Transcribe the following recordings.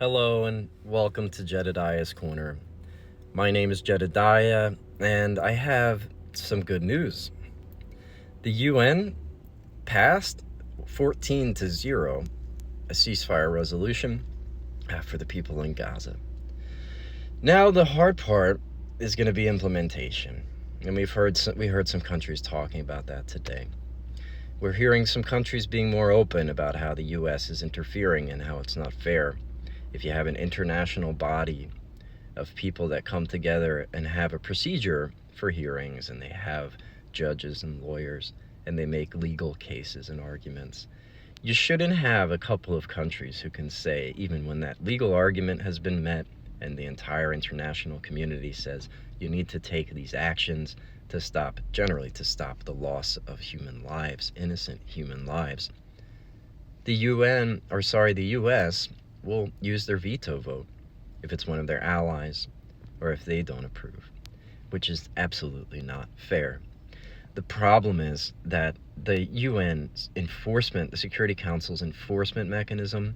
Hello and welcome to Jedediah's Corner. My name is Jedediah and I have some good news. The UN passed 14-0 a ceasefire resolution for the people in Gaza. Now the hard part is going to be implementation, and we heard some countries talking about that today. We're hearing some countries being more open about how the US is interfering and how it's not fair. If you have an international body of people that come together and have a procedure for hearings, and they have judges and lawyers, and they make legal cases and arguments, you shouldn't have a couple of countries who can say, even when that legal argument has been met and the entire international community says you need to take these actions to stop the loss of human lives, innocent human lives, the US will use their veto vote if it's one of their allies or if they don't approve, which is absolutely not fair. The problem is that the UN's enforcement, the Security Council's enforcement mechanism,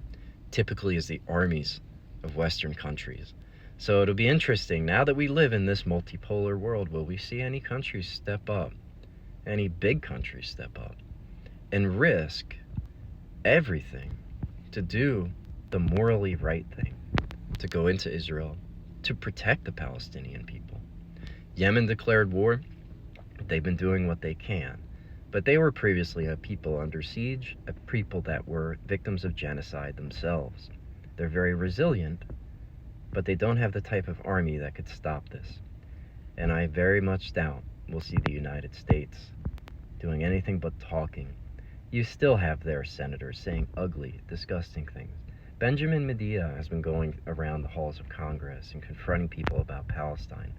typically is the armies of Western countries. So it'll be interesting, now that we live in this multipolar world, will we see any countries step up, any big countries step up, and risk everything to do the morally right thing, to go into Israel, to protect the Palestinian people? Yemen declared war. They've been doing what they can, but they were previously a people under siege, a people that were victims of genocide themselves. They're very resilient, but they don't have the type of army that could stop this. And I very much doubt we'll see the United States doing anything but talking. You still have their senators saying ugly, disgusting things. Benjamin Medea has been going around the halls of Congress and confronting people about Palestine.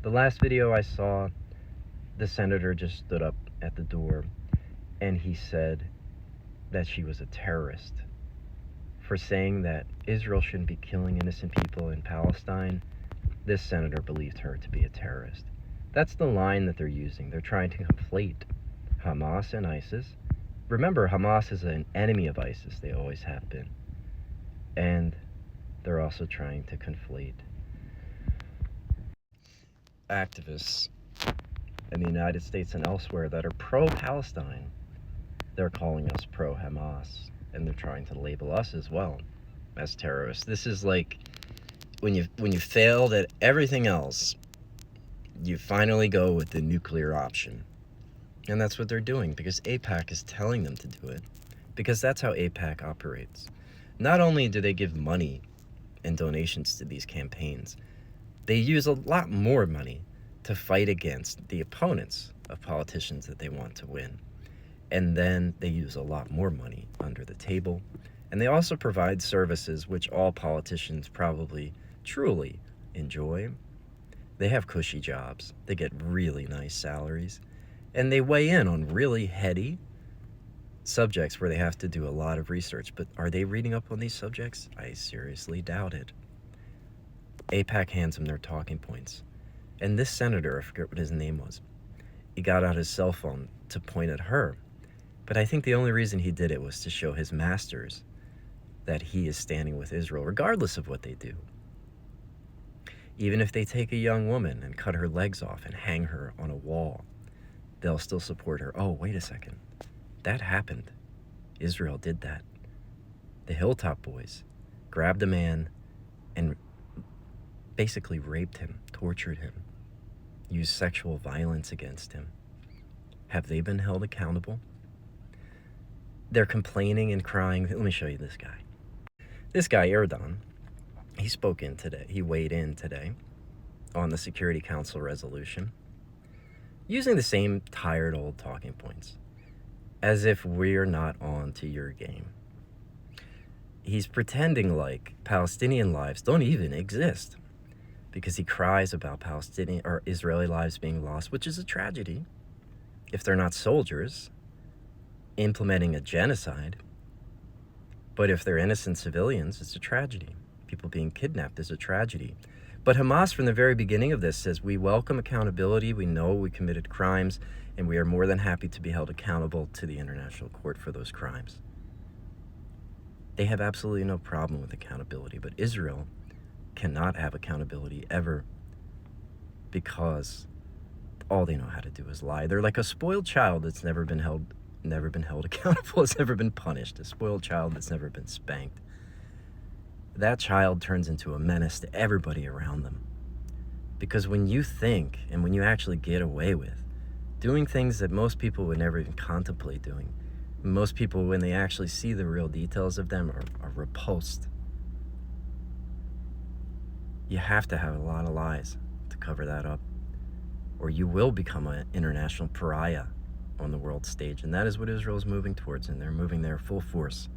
The last video I saw, the senator just stood up at the door and he said that she was a terrorist for saying that Israel shouldn't be killing innocent people in Palestine. This senator believed her to be a terrorist. That's the line that they're using. They're trying to conflate Hamas and ISIS. Remember, Hamas is an enemy of ISIS. They always have been. And they're also trying to conflate activists in the United States and elsewhere that are pro-Palestine. They're calling us pro-Hamas, and they're trying to label us as well as terrorists. This is like when you failed at everything else, you finally go with the nuclear option. And that's what they're doing, because AIPAC is telling them to do it, because that's how AIPAC operates. Not only do they give money and donations to these campaigns, they use a lot more money to fight against the opponents of politicians that they want to win. And then they use a lot more money under the table. And they also provide services which all politicians probably truly enjoy. They have cushy jobs. They get really nice salaries. And they weigh in on really heady subjects where they have to do a lot of research. But are they reading up on these subjects? I seriously doubt it. AIPAC hands them their talking points. And this senator, I forget what his name was, he got out his cell phone to point at her. But I think the only reason he did it was to show his masters that he is standing with Israel, regardless of what they do. Even if they take a young woman and cut her legs off and hang her on a wall, they'll still support her. Oh, wait a second. That happened. Israel did that. The Hilltop Boys grabbed a man and basically raped him, tortured him, used sexual violence against him. Have they been held accountable? They're complaining and crying. Let me show you this guy. This guy, Erdogan, he spoke in today. He weighed in today on the Security Council resolution, using the same tired old talking points, as if we're not on to your game. He's pretending like Palestinian lives don't even exist, because he cries about Palestinian or Israeli lives being lost, which is a tragedy if they're not soldiers implementing a genocide. But if they're innocent civilians, it's a tragedy. People being kidnapped is a tragedy. But Hamas, from the very beginning of this, says we welcome accountability. We know we committed crimes, and we are more than happy to be held accountable to the International Court for those crimes. They have absolutely no problem with accountability, but Israel cannot have accountability ever, because all they know how to do is lie. They're like a spoiled child that's never been held accountable, has never been punished, a spoiled child that's never been spanked. That child turns into a menace to everybody around them. Because when you think, and when you actually get away with doing things that most people would never even contemplate doing, most people, when they actually see the real details of them, are repulsed. You have to have a lot of lies to cover that up, or you will become an international pariah on the world stage. And that is what Israel is moving towards, and they're moving there full force.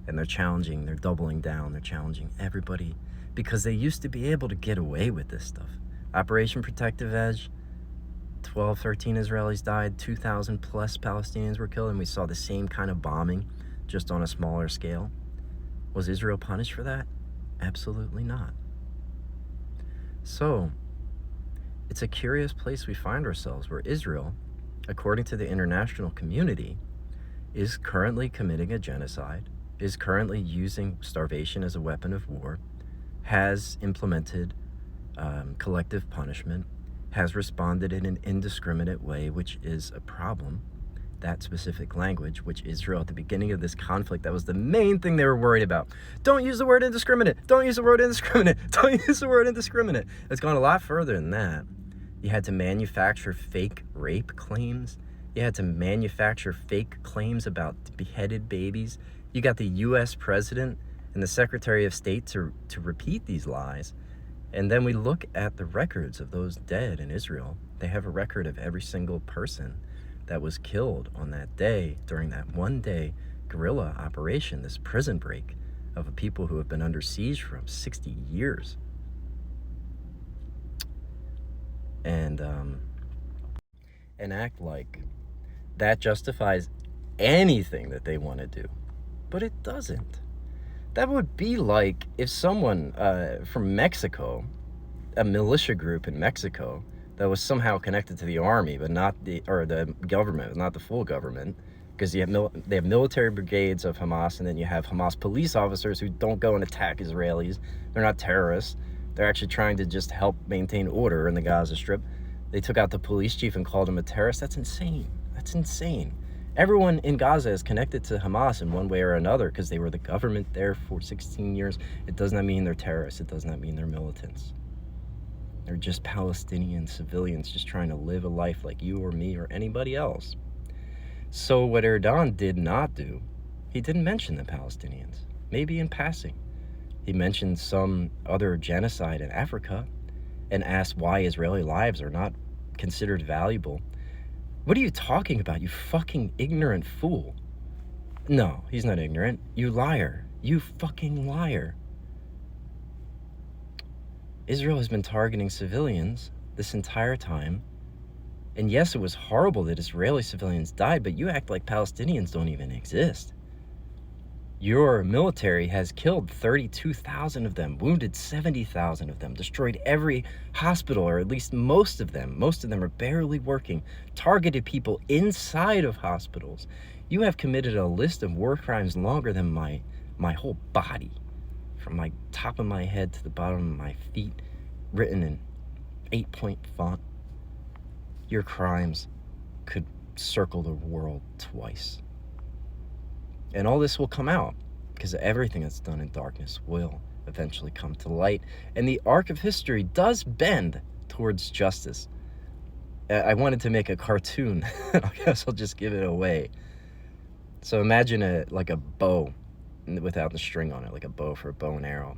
And they're challenging, they're doubling down, they're challenging everybody, because they used to be able to get away with this stuff. Operation Protective Edge, 12, 13 Israelis died, 2,000 plus Palestinians were killed, and we saw the same kind of bombing, just on a smaller scale. Was Israel punished for that? Absolutely not. So, it's a curious place we find ourselves, where Israel, according to the international community, is currently committing a genocide, is currently using starvation as a weapon of war, has implemented collective punishment, has responded in an indiscriminate way, which is a problem. That specific language, which Israel at the beginning of this conflict, that was the main thing they were worried about. Don't use the word indiscriminate. Don't use the word indiscriminate. Don't use the word indiscriminate. It's gone a lot further than that. You had to manufacture fake rape claims. You had to manufacture fake claims about beheaded babies. You got the U.S. president and the Secretary of State to repeat these lies. And then we look at the records of those dead in Israel. They have a record of every single person that was killed on that day, during that one-day guerrilla operation, this prison break of people who have been under siege for 60 years. And act like that justifies anything that they want to do. But it doesn't. That would be like if someone from Mexico, a militia group in Mexico that was somehow connected to the army, but not the government, but not the full government, because they have military brigades of Hamas, and then you have Hamas police officers who don't go and attack Israelis. They're not terrorists. They're actually trying to just help maintain order in the Gaza Strip. They took out the police chief and called him a terrorist. That's insane. That's insane. Everyone in Gaza is connected to Hamas in one way or another, because they were the government there for 16 years. It does not mean they're terrorists. It does not mean they're militants. They're just Palestinian civilians just trying to live a life like you or me or anybody else. So what Erdogan did not do, he didn't mention the Palestinians, maybe in passing. He mentioned some other genocide in Africa and asked why Israeli lives are not considered valuable. What are you talking about, you fucking ignorant fool? No, he's not ignorant. You liar. You fucking liar. Israel has been targeting civilians this entire time. And yes, it was horrible that Israeli civilians died, but you act like Palestinians don't even exist. Your military has killed 32,000 of them, wounded 70,000 of them, destroyed every hospital, or at least most of them. Most of them are barely working, targeted people inside of hospitals. You have committed a list of war crimes longer than my whole body, from my top of my head to the bottom of my feet, written in 8-point font. Your crimes could circle the world twice. And all this will come out, because everything that's done in darkness will eventually come to light. And the arc of history does bend towards justice. I wanted to make a cartoon. I guess I'll just give it away. So imagine like a bow without the string on it, like a bow for a bow and arrow.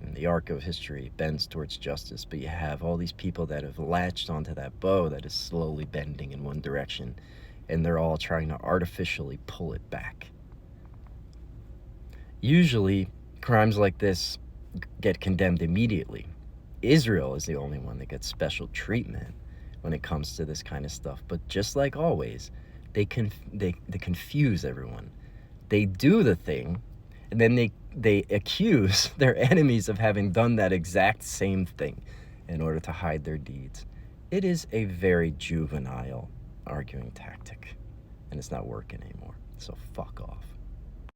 And the arc of history bends towards justice, but you have all these people that have latched onto that bow that is slowly bending in one direction, and they're all trying to artificially pull it back. Usually, crimes like this get condemned immediately. Israel is the only one that gets special treatment when it comes to this kind of stuff. But just like always, they confuse everyone. They do the thing, and then they accuse their enemies of having done that exact same thing in order to hide their deeds. It is a very juvenile arguing tactic, and it's not working anymore. So fuck off.